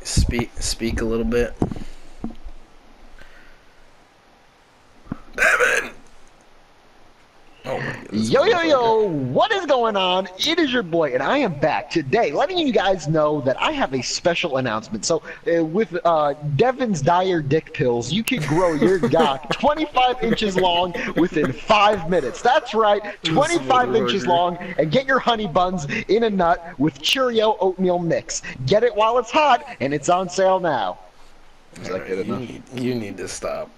speak a little bit. Devin! Oh my goodness, Yo, yo, motherfucker. yo, what is going on? It is your boy, and I am back today letting you guys know that I have a special announcement. So, with Devin's Dire Dick Pills, you can grow your gawk 25 inches long within 5 minutes. That's right, This 25 inches motherfucker. long, and get your honey buns in a nut with Cheerio oatmeal mix. Get it while it's hot, and it's on sale now. Is that Alright, good you enough? need to stop.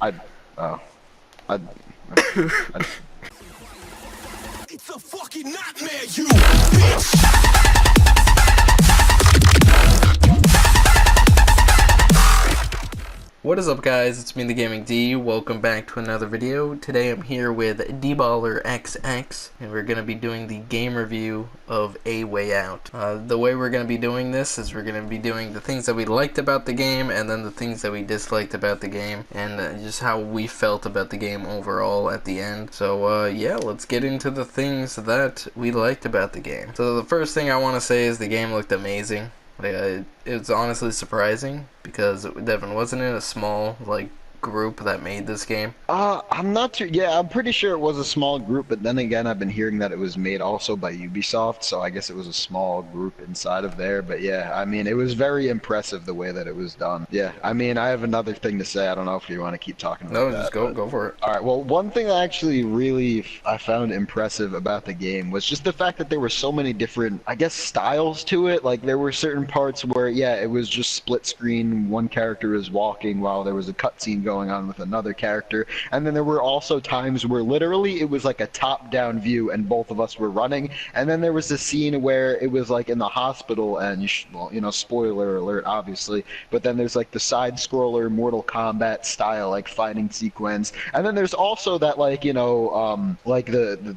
I, oh, I, I It's a fucking nightmare, you bitch! What is up, guys? It's me, TheGamingD. Welcome back to another video. Today I'm here with dballerxx, and we're going to be doing the game review of A Way Out. The way we're going to be doing this is we're going to be doing the things that we liked about the game, and then the things that we disliked about the game, and just how we felt about the game overall at the end. So, yeah, let's get into the things that we liked about the game. So the first thing I want to say is the game looked amazing. It's honestly surprising because Devin wasn't in a small group that made this game. I'm not too. Yeah, I'm pretty sure it was a small group, but then again, I've been hearing that it was made also by Ubisoft, so I guess it was a small group inside of there. But yeah, I mean, it was very impressive the way that it was done. Yeah, I mean, I have another thing to say. I don't know if you want to keep talking about No, just that, go but. go for it. All right. Well, one thing that actually really I found impressive about the game was just the fact that there were so many different, I guess, styles to it. Like there were certain parts where, yeah, it was just split screen. One character is walking while there was a cutscene going on with another character, and then there were also times where literally it was like a top-down view, and both of us were running. And then there was a scene where it was like in the hospital, and well, you know, spoiler alert, obviously. But then there's like the side-scroller Mortal Kombat style like fighting sequence, and then there's also that like like the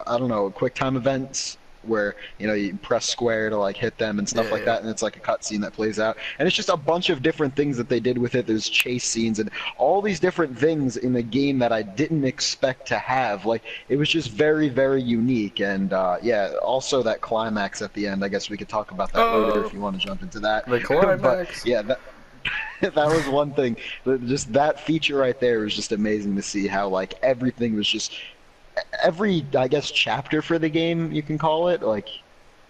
I don't know, quick time events where you press square to like hit them and stuff Yeah, like yeah. that, and it's like a cutscene that plays out, and it's just a bunch of different things that they did with it. There's chase scenes and all these different things in the game that I didn't expect to have. Like it was just very, very unique, and yeah, also that climax at the end. I guess we could talk about that later Oh, if you want to jump into that. the But climax. yeah, that was one thing. Just that feature right there was just amazing to see how like everything was just every I guess chapter for the game you can call it like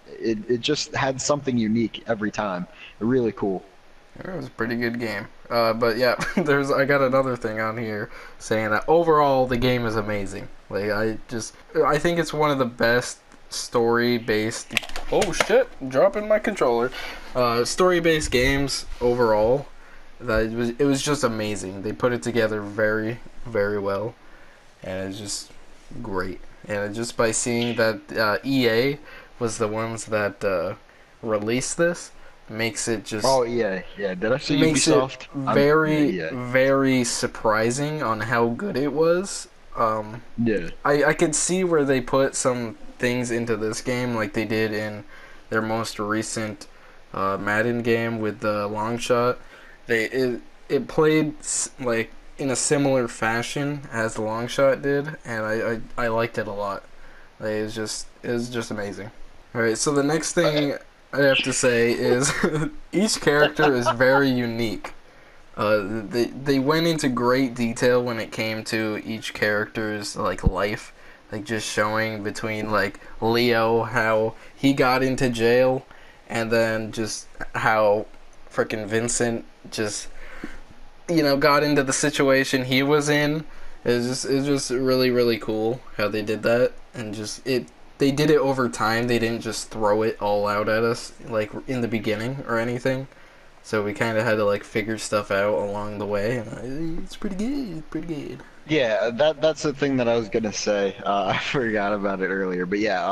it just had something unique every time. Really cool. It was a pretty good game. But yeah, I got another thing on here saying that overall the game is amazing. I think it's one of the best story-based. Oh shit! Dropping my controller. Story-based games overall. That it was just amazing. They put it together very, very well, and it's just great. And just by seeing that EA was the ones that released this makes it just Oh yeah, yeah. Did I say makes it Ubisoft? Yeah, very, yeah, very surprising on how good it was. yeah. I could see where they put some things into this game, like they did in their most recent Madden game with the long shot. It played like in a similar fashion as the long shot did, and I liked it a lot. Like, it was just amazing. All right, so the next thing I have to say is each character is very unique. They went into great detail when it came to each character's like life, like just showing between like Leo how he got into jail, and then just how freaking Vincent just got into the situation he was in. It's just really, really cool how they did that, and just they did it over time. They didn't just throw it all out at us like in the beginning or anything. So we kind of had to like figure stuff out along the way, and it's pretty good, pretty good. Yeah, that's the thing that I was gonna say. I forgot about it earlier, but yeah,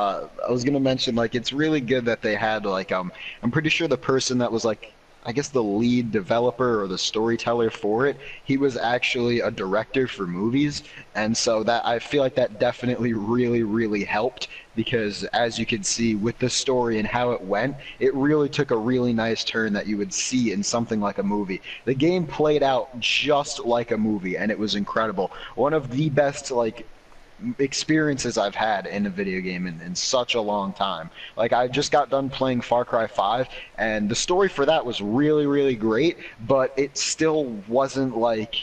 I was gonna mention like it's really good that they had like I'm pretty sure the person that was like I guess the lead developer or the storyteller for it, he was actually a director for movies, and so that I feel like that definitely really really helped because as you can see with the story and how it went, it really took a really nice turn that you would see in something like a movie. The game played out just like a movie, and it was incredible. One of the best like experiences I've had in a video game in such a long time. Like I just got done playing Far Cry 5, and the story for that was really, really great, but it still wasn't like,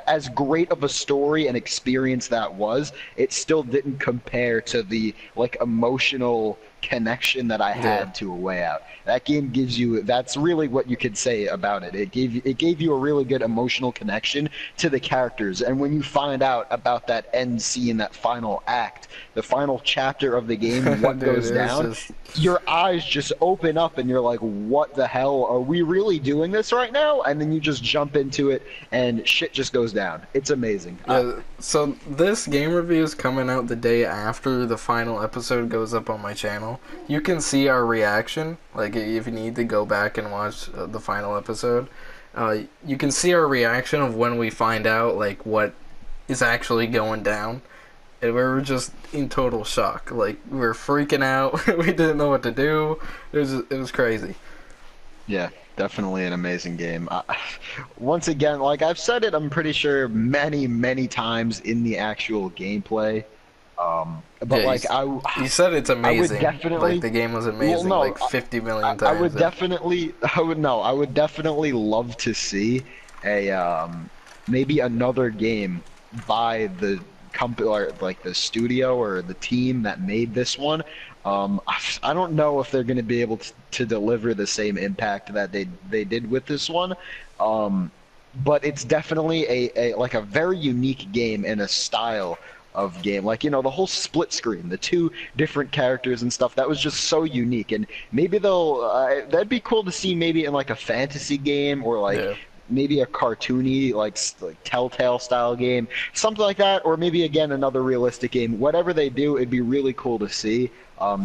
as great of a story and experience that was, it still didn't compare to the like emotional connection that I Yeah. had to A Way Out. That game gives you, that's really what you could say about it. It gave you a really good emotional connection to the characters. And when you find out about that end scene, that final act, the final chapter of the game, what Dude, goes it was down, just your eyes just open up and you're like, what the hell? Are we really doing this right now? And then you just jump into it and shit just goes down. It's amazing. yeah. So this game review is coming out the day after the final episode goes up on my channel. You can see our reaction. Like if you need to go back and watch the final episode, you can see our reaction of when we find out like what is actually going down. And we were just in total shock. Like we were freaking out. We didn't know what to do. It was crazy. Yeah, definitely an amazing game. Once again, like I've said it, I'm pretty sure many, many times in the actual gameplay. But Yeah, like you said it's I would amazing. Like definitely. the game was Well, amazing, no, like 50 million I times. would definitely. I would definitely love to see a maybe another game by the company or like the studio or the team that made this one. I don't know if they're going to be able to deliver the same impact that they did with this one. But it's definitely a like a very unique game and a style of game. Like, the whole split screen, the two different characters and stuff, that was just so unique. And maybe that'd be cool to see maybe in like a fantasy game or like Yeah. maybe a cartoony like Telltale style game, something like that, or maybe again another realistic game. Whatever they do, it'd be really cool to see.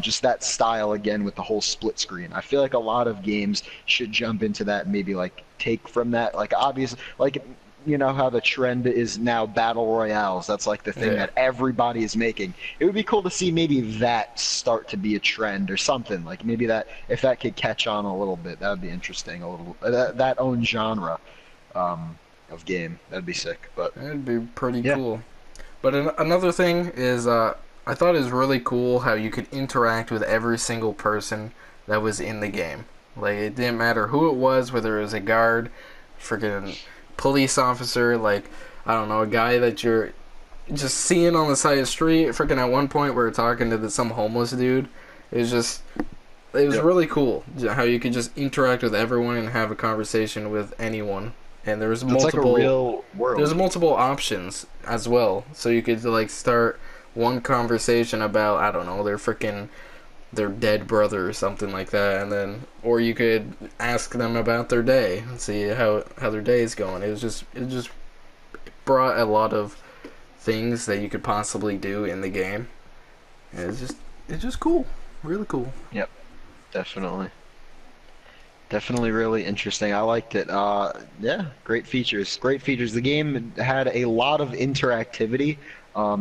Just that style again with the whole split screen. I feel like a lot of games should jump into that and maybe like take from that. Like obvious, like how the trend is now battle royales. That's like the thing Yeah. that everybody is making. It would be cool to see maybe that start to be a trend or something. Like maybe that if that could catch on a little bit, that would be interesting. A little that own genre of game. That'd be sick. But It'd be pretty yeah, cool. But another thing is, I thought it was really cool how you could interact with every single person that was in the game. Like, it didn't matter who it was, whether it was a guard, freaking police officer, like, I don't know, a guy that you're just seeing on the side of the street. Freaking at one point, we were talking to some homeless dude. It was Yep. really cool how you could just interact with everyone and have a conversation with anyone. And there was It's like a multiple real world. there's multiple options as well, so you could like start one conversation about, I don't know, their dead brother or something like that, and then or you could ask them about their day and see how their day is going. It just brought a lot of things that you could possibly do in the game. And it's just cool, really cool. Yep, definitely. Definitely really interesting. I liked it. Yeah, great features. Great features. The game had a lot of interactivity.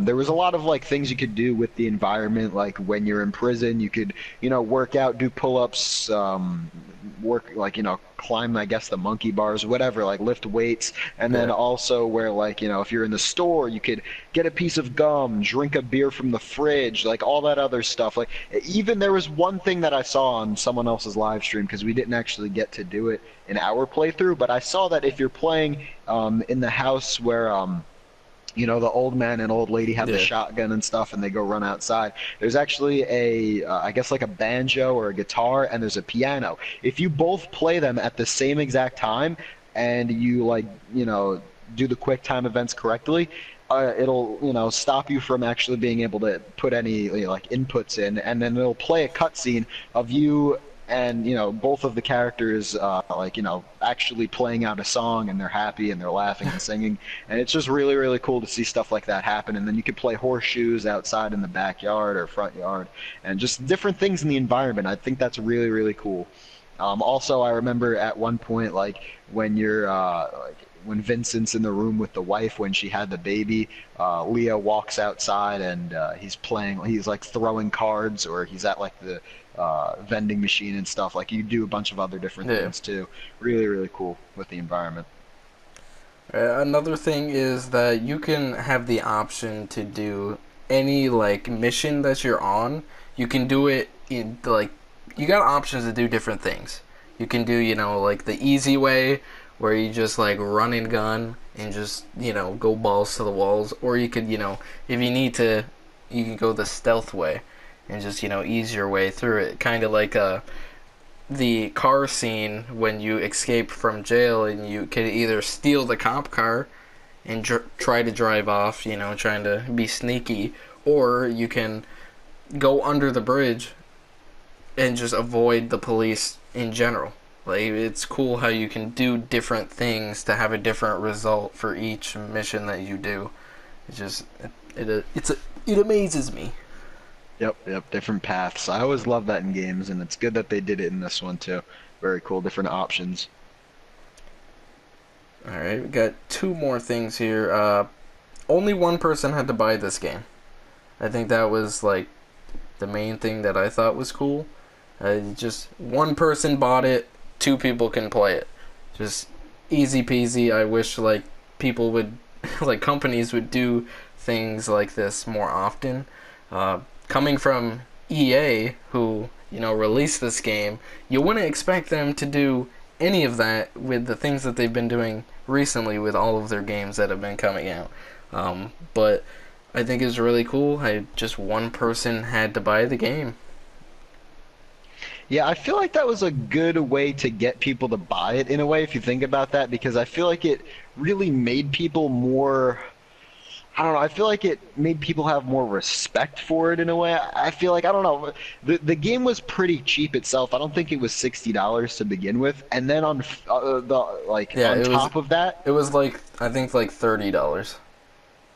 There was a lot of like things you could do with the environment. Like when you're in prison, you could, work out, do pull-ups, work like, climb, I guess, the monkey bars, whatever, like lift weights. And then Yeah. also where like, if you're in the store, you could get a piece of gum, drink a beer from the fridge, like all that other stuff. Like even there was one thing that I saw on someone else's live stream because we didn't actually get to do it in our playthrough, but I saw that if you're playing in the house where the old man and old lady have the Yeah. shotgun and stuff, and they go run outside. There's actually I guess like a banjo or a guitar, and there's a piano. If you both play them at the same exact time, and you like, do the quick time events correctly, it'll, stop you from actually being able to put any like inputs in, and then it'll play a cutscene of you and both of the characters like actually playing out a song, and they're happy and they're laughing and singing, and it's just really, really cool to see stuff like that happen. And then you can play horseshoes outside in the backyard or front yard, and just different things in the environment. I think that's really, really cool. Also, I remember at one point, like when you're like when Vincent's in the room with the wife when she had the baby, Leo walks outside and he's like throwing cards, or he's at like the vending machine and stuff. Like you do a bunch of other different Yeah. things too. Really, really cool with the environment. Another thing is that you can have the option to do any like mission that you're on, you can do it in like you got options to do different things. You can do, like the easy way where you just like run and gun and just, go balls to the walls, or you could, if you need to, you can go the stealth way and just, ease your way through it. Kind of like the car scene when you escape from jail and you could either steal the cop car and try to drive off, trying to be sneaky, or you can go under the bridge and just avoid the police in general. Like, it's cool how you can do different things to have a different result for each mission that you do. It just it amazes me. Yep, different paths. I always love that in games, and it's good that they did it in this one too. Very cool, different options. All right, we got two more things here. Only one person had to buy this game. I think that was like the main thing that I thought was cool. Just one person bought it, two people can play it. Just easy peasy. I wish like people would, like companies would do things like this more often. Coming from EA, who released this game, you wouldn't expect them to do any of that with the things that they've been doing recently with all of their games that have been coming out. But I think it's really cool. Just one person had to buy the game. Yeah, I feel like that was a good way to get people to buy it in a way, if you think about that, because I feel like it really made people more. I don't know. I feel like it made people have more respect for it in a way. I feel like, I don't know. The game was pretty cheap itself. I don't think it was $60 to begin with, and then on on top of that, it was like I think like $30.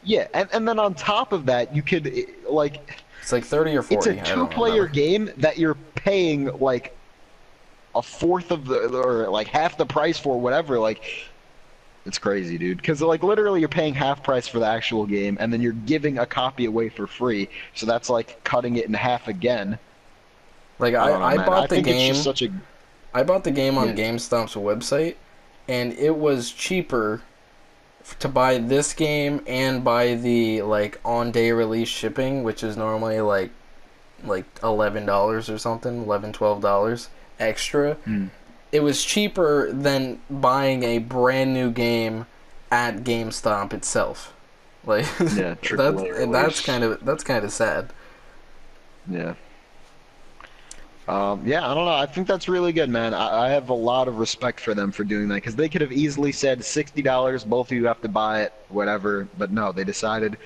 yeah, and then on top of that, you could like. It's like 30 or 40. It's a two-player game that you're paying like a fourth of the, or like half the price for, whatever. Like, it's crazy, dude. Because like literally, you're paying half price for the actual game, and then you're giving a copy away for free. So that's like cutting it in half again. Like I bought the game. It's just such a. I bought the game on GameStop's website, and it was cheaper to buy this game and buy the like on day release shipping, which is normally like $11 or something, $12 extra. It was cheaper than buying a brand new game at GameStop itself. Like, yeah, that's kind of sad. Yeah. Yeah, I don't know. I think that's really good, man. I have a lot of respect for them for doing that, because they could have easily said $60, both of you have to buy it, whatever. But no, they decided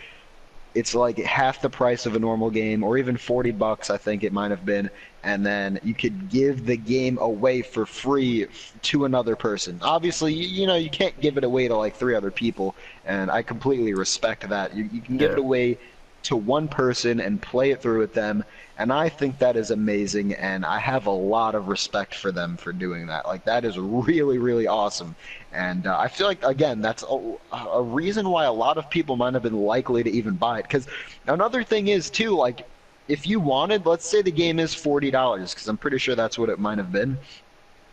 it's like half the price of a normal game, or even $40, I think it might have been, and then you could give the game away for free to another person. Obviously, you can't give it away to like 3 other people, and I completely respect that. You can give it away to one person and play it through with them, and I think that is amazing, and I have a lot of respect for them for doing that. Like, that is really, really awesome, and I feel like, again, that's a reason why a lot of people might have been likely to even buy it, because another thing is, too, like, if you wanted, let's say the game is $40, because I'm pretty sure that's what it might have been.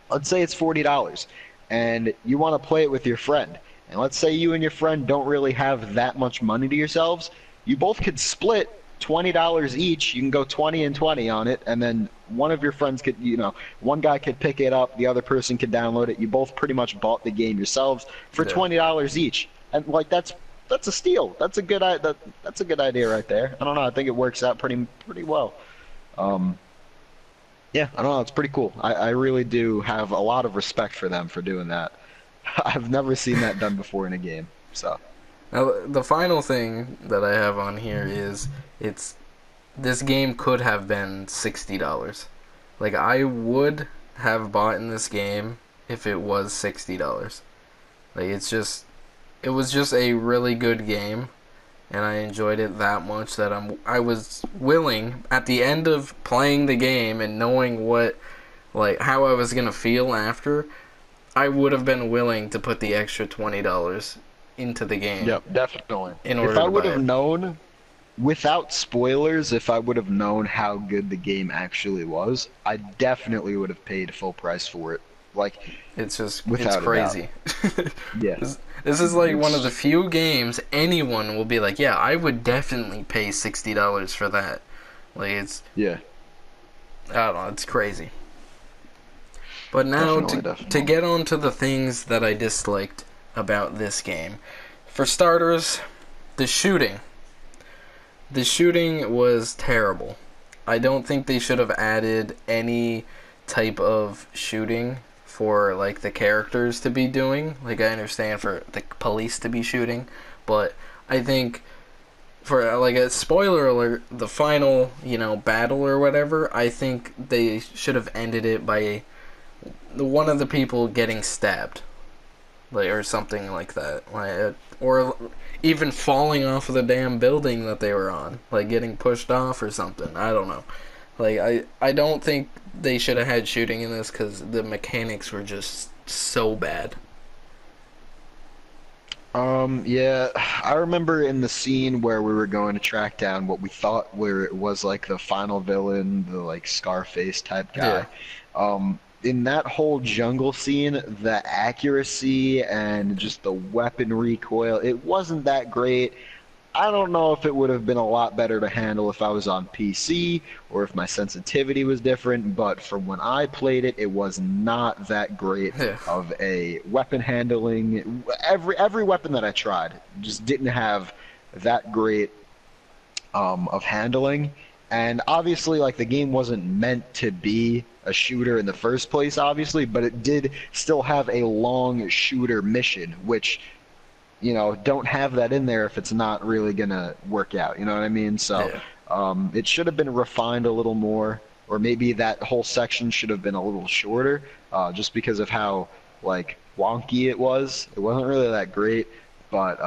Let's say it's $40, and you want to play it with your friend, and let's say you and your friend don't really have that much money to yourselves. You both could split $20 each. You can go 20 and 20 on it, and then one of your friends could, one guy could pick it up, the other person could download it. You both pretty much bought the game yourselves for $20 each, and like that's a steal. That's a good idea right there. I don't know. I think it works out pretty well. Yeah, I don't know. It's pretty cool. I really do have a lot of respect for them for doing that. I've never seen that done before in a game. So. Now, the final thing that I have on here is this game could have been $60. Like, I would have bought in this game if it was $60. Like, it was just a really good game, and I enjoyed it that much that I was willing, at the end of playing the game and knowing how I was gonna feel after, I would have been willing to put the extra $20 into the game. Yep, definitely. If I would have known, without spoilers, if I would have known how good the game actually was, I definitely would have paid full price for it. Like, it's without a doubt. crazy. Yeah. This is like one of the It's few games anyone will be like, yeah, I would definitely pay $60 for that. Like yeah, I don't know, it's crazy. But now definitely, to definitely. get on to the things that I disliked about this game. For starters, the shooting. The shooting was terrible. I don't think they should have added any type of shooting for like the characters to be doing. Like I understand for the police to be shooting, but I think for like a spoiler alert, the final, battle or whatever, I think they should have ended it by one of the people getting stabbed, like or something like that, like or even falling off of the damn building that they were on, like getting pushed off or something. I don't know. Like I don't think they should have had shooting in this because the mechanics were just so bad. Yeah, I remember in the scene where we were going to track down what we thought were it was like the final villain, the like Scarface type Yeah, guy. In that whole jungle scene, the accuracy and just the weapon recoil, it wasn't that great. I don't know if it would have been a lot better to handle if I was on PC or if my sensitivity was different, but from when I played it, it was not that great yeah, of a weapon handling. Every weapon that I tried just didn't have that great of handling. And obviously, like the game wasn't meant to be a shooter in the first place, obviously, but it did still have a long shooter mission, which don't have that in there if it's not really gonna work out. You know what I mean? So yeah, it should have been refined a little more, or maybe that whole section should have been a little shorter, just because of how like wonky it was. It wasn't really that great, but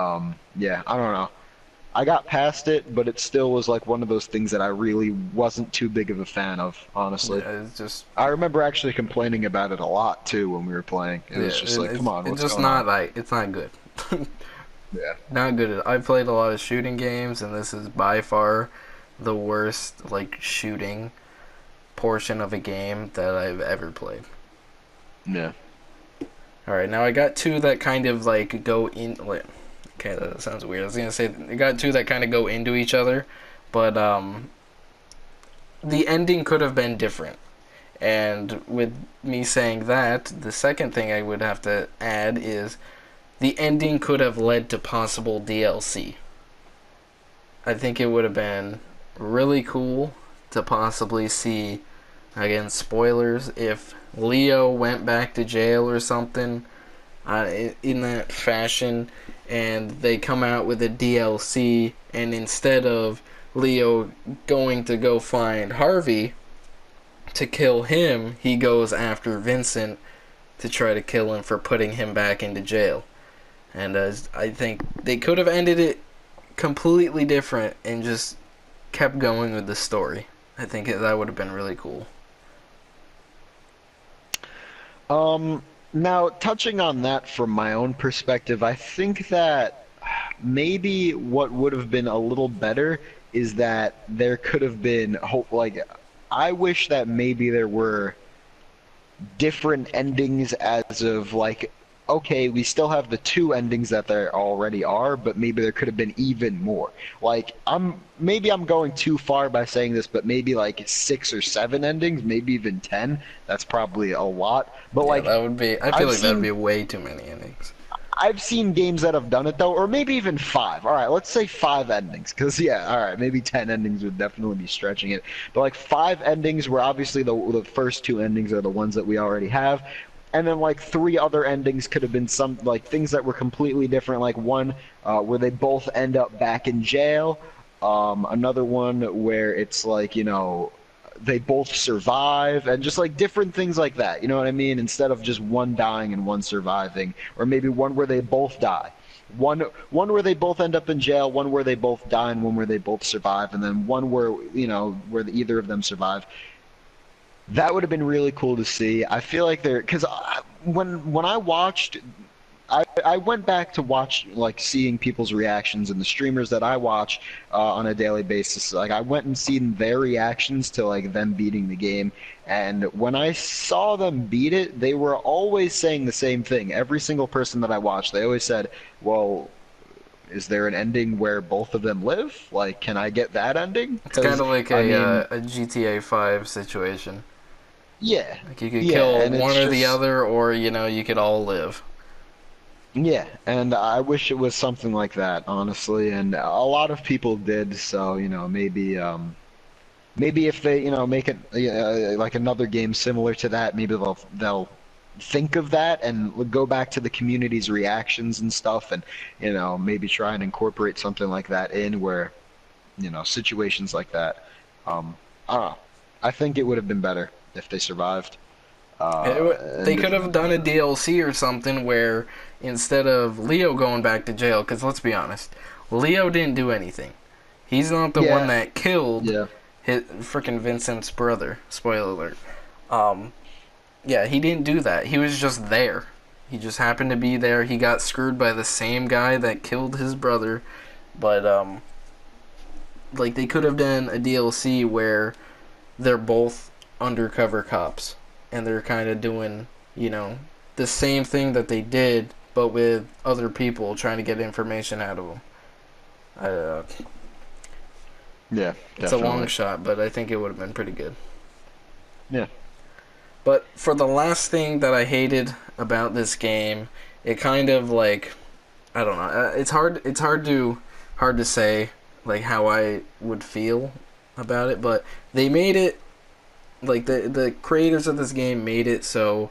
yeah, I don't know. I got past it, but it still was like one of those things that I really wasn't too big of a fan of, honestly. yeah. It's just I remember actually complaining about it a lot too when we were playing. It yeah, was just like, come on, it's what's just going on? not like it's not good. Yeah. Not good. I've played a lot of shooting games, and this is by far the worst like shooting portion of a game that I've ever played. Yeah. All right, now I got two that kind of like go in. Like, okay, that sounds weird. I was gonna say I got two that kind of go into each other, but the ending could have been different. And with me saying that, the second thing I would have to add is the ending could have led to possible DLC. I think it would have been really cool to possibly see, again, spoilers, if Leo went back to jail or something in that fashion, and they come out with a DLC, and instead of Leo going to go find Harvey to kill him, he goes after Vincent to try to kill him for putting him back into jail. And I think they could have ended it completely different and just kept going with the story. I think that would have been really cool. Now touching on that from my own perspective, I think that maybe what would have been a little better is that there could have been hope. Like, I wish that maybe there were different endings as of like, okay, we still have the two endings that there already are, but maybe there could have been even more. Like, I'm going too far by saying this, but maybe like 6 or 7 endings, maybe even 10. That's probably a lot. But Yeah, like, that would be. I feel I've like that would be seen way too many endings. I've seen games that have done it though, or maybe even 5. All right, let's say 5 endings, because yeah, all right, maybe 10 endings would definitely be stretching it. But like 5 endings, where obviously the first 2 endings are the ones that we already have, and then like 3 other endings could have been some like things that were completely different. Like one where they both end up back in jail. Another one where it's like they both survive, and just like different things like that. You know what I mean? Instead of just one dying and one surviving, or maybe one where they both die. One where they both end up in jail, one where they both die, and one where they both survive, and then one where where either of them survive. That would have been really cool to see. I feel like because when I watched, I went back to watch, like, seeing people's reactions and the streamers that I watch on a daily basis. Like, I went and seen their reactions to, like, them beating the game. And when I saw them beat it, they were always saying the same thing. Every single person that I watched, they always said, well, is there an ending where both of them live? Like, can I get that ending? It's kind Because, of like I mean, a GTA 5 situation. yeah. Like you could Yeah, kill and it's one or the just. other, or you could all live. Yeah, and I wish it was something like that, honestly. And a lot of people did, so maybe maybe if they make it like another game similar to that, maybe they'll think of that and go back to the community's reactions and stuff, and maybe try and incorporate something like that in where situations like that. I don't know. I think it would have been better if they survived. They And could have done a DLC or something where instead of Leo going back to jail, because let's be honest, Leo didn't do anything. He's not the one yeah, that killed yeah. his freaking Vincent's brother. Spoiler alert. Yeah, he didn't do that. He was just there. He just happened to be there. He got screwed by the same guy that killed his brother, but like they could have done a DLC where they're both undercover cops and they're kind of doing, the same thing that they did but with other people trying to get information out of them. Uh, Yeah, it's a long definitely. shot, but I think it would have been pretty good. Yeah. But for the last thing that I hated about this game, it kind of like I don't know. It's hard to say like how I would feel about it, but they made it like the creators of this game made it so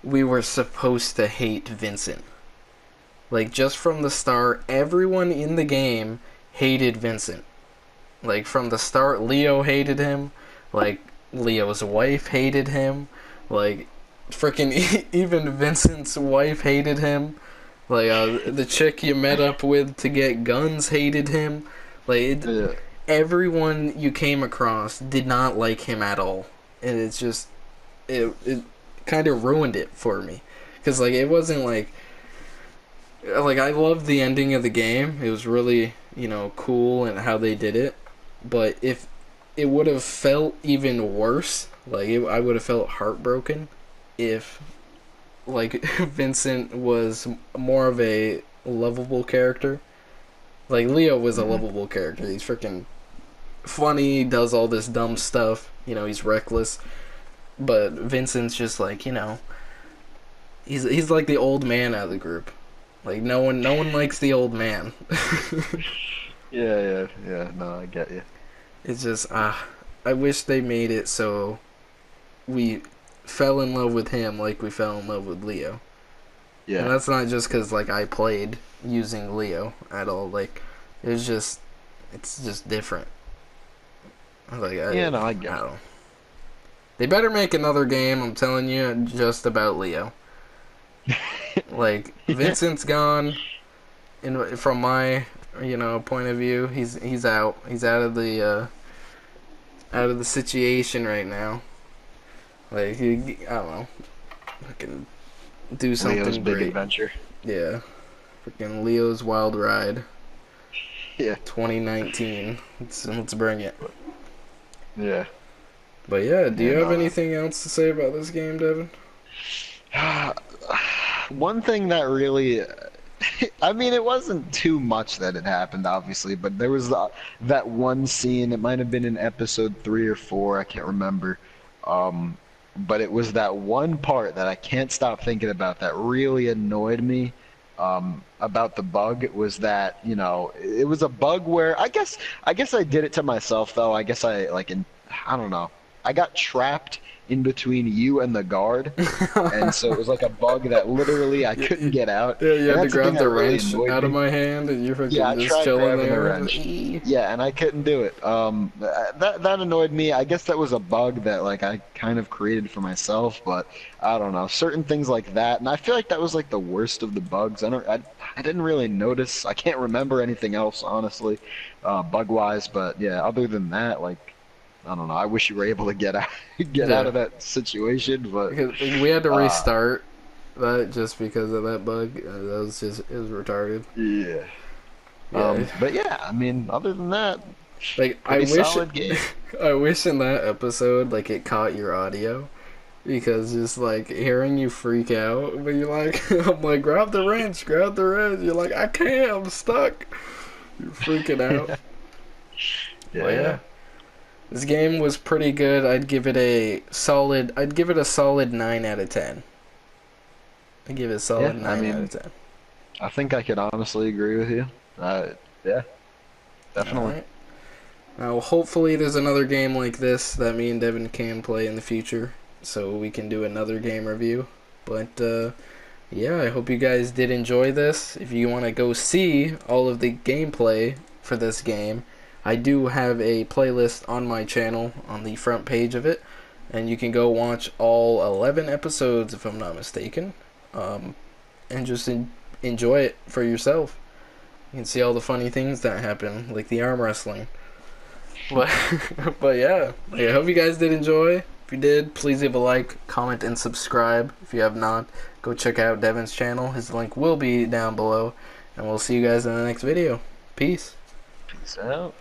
we were supposed to hate Vincent. Like just from the start, everyone in the game hated Vincent. Like from the start, Leo hated him. Like Leo's wife hated him. Like freaking even Vincent's wife hated him. Like the chick you met up with to get guns hated him. Like Yeah. everyone you came across did not like him at all, and it's just it kind of ruined it for me because like it wasn't like I loved the ending of the game. It was really cool and how they did it, but if it would have felt even worse, I would have felt heartbroken if like Vincent was more of a lovable character. Like Leo was a Hmm. lovable character. He's freaking funny, does all this dumb stuff. He's reckless. But Vincent's just like, he's like the old man out of the group. Like no one likes the old man. Yeah, yeah, yeah. No, I get you. It's just I wish they made it so we fell in love with him like we fell in love with Leo. And Yeah. that's not just cuz like I played using Leo at all. Like it's just different. Like Yeah, no, I I get don't know. They better make another game, I'm telling you, just about Leo. Like it. Vincent's gone from my, point of view. He's out. He's out of the situation right now. Like I don't know. I can do Leo's something big great. adventure. Yeah. Freaking Leo's Wild Ride Yeah. 2019. Let's bring it. Yeah. But yeah, do you Yeah, have no. anything else to say about this game, Devin? One thing that really, I mean, it wasn't too much that had happened, obviously, but there was that one scene. It might have been in episode 3 or 4. I can't remember. Um, but it was that one part that I can't stop thinking about that really annoyed me. About the bug was that, it was a bug where I guess I did it to myself though. I guess I don't know. I got trapped in between you and the guard, and so it was like a bug that literally I you, couldn't get out, Yeah, you and had to that's the thing grab the that really wrench annoyed out of me. my hand, and you're Yeah, freaking I just tried chilling grabbing the there. wrench. Yeah, and I couldn't do it. That annoyed me. I guess that was a bug that like I kind of created for myself, but I don't know. Certain things like that, and I feel like that was like the worst of the bugs. I didn't really notice. I can't remember anything else honestly, bug wise. But yeah, other than that, like I don't know. I wish you were able to get out get out Yeah, of that situation, but because we had to uh, restart, that just because of that bug. That was just it was retarded. Yeah. Yeah. But yeah, I mean, other than that, Like I pretty wish, solid game. I wish in that episode like it caught your audio. Because just like hearing you freak out, but you're like, I'm like, grab the wrench, grab the wrench. You're like, I can't, I'm stuck. You're freaking out. Well, yeah, this game was pretty good. I'd give it a solid. I'd give it a solid 9 out of 10. I'd give it a Yeah, solid I 9 out of 10. I think I could honestly agree with you. Yeah, All definitely. right. Now, hopefully, there's another game like this that me and Devin can play in the future, so we can do another game review. But yeah, I hope you guys did enjoy this. If you want to go see all of the gameplay for this game, I do have a playlist on my channel on the front page of it, and you can go watch all 11 episodes if I'm not mistaken, and just enjoy it for yourself. You can see all the funny things that happen, like the arm wrestling. But, but yeah, I hope you guys did enjoy. If you did, please leave a like, comment, and subscribe. If you have not, go check out Devin's channel. His link will be down below. And we'll see you guys in the next video. Peace. Peace out.